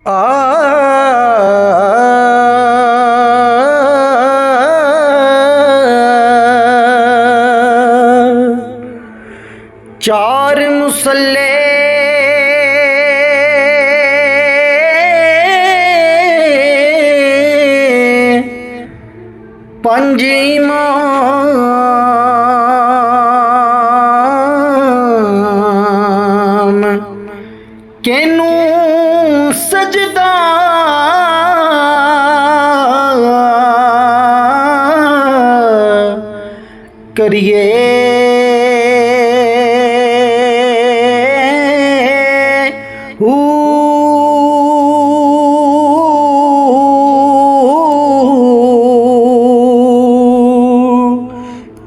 आ चार मुसल्ले पंज इमाम केनू सजदा करिए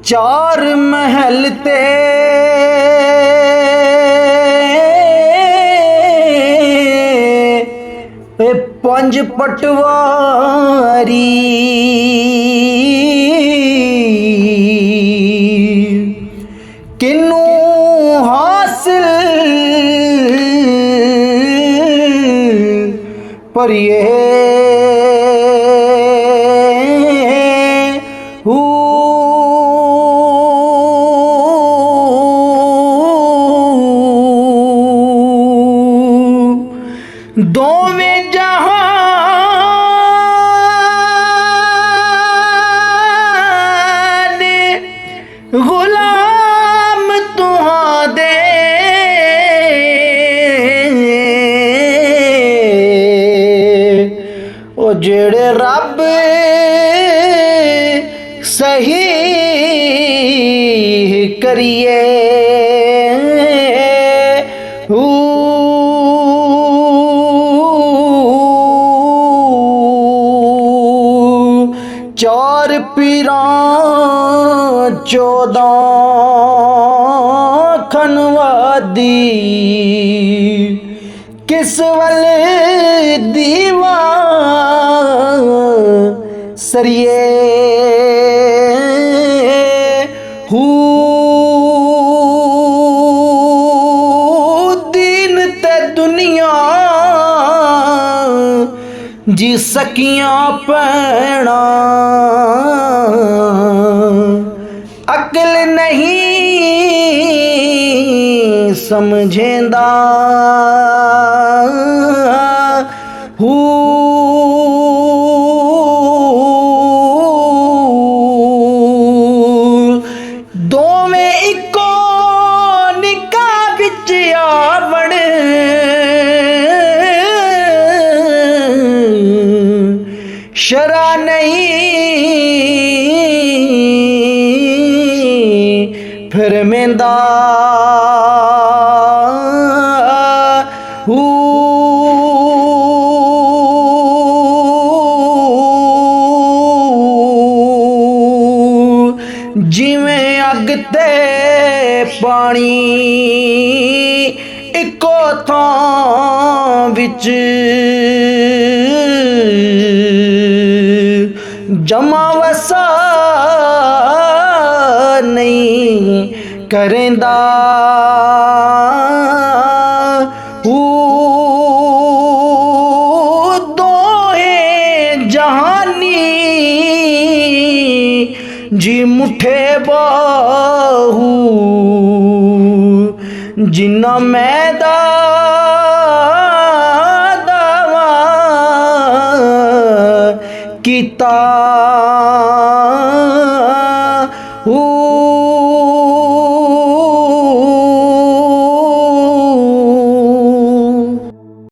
चार महल ते पंज पटवारी किनू हासिल पर ये दोवें जहान गुलाम तुहादे ओ जेड़े रब सही करिए चार पीरां चौदां खनवादी किस वल दीवा सरिए दीन ते दुनिया जी सकियां पैना अकल नहीं समझेंदा दोवें इको निका बिच आवण शरा नहीं फिर मेंदा जिवें अग ते पानी इको थां विच जमा वसा नहीं करेंदा दोहें जहानी जी मुठे बाहू जिन्ना मैदा दावा कीता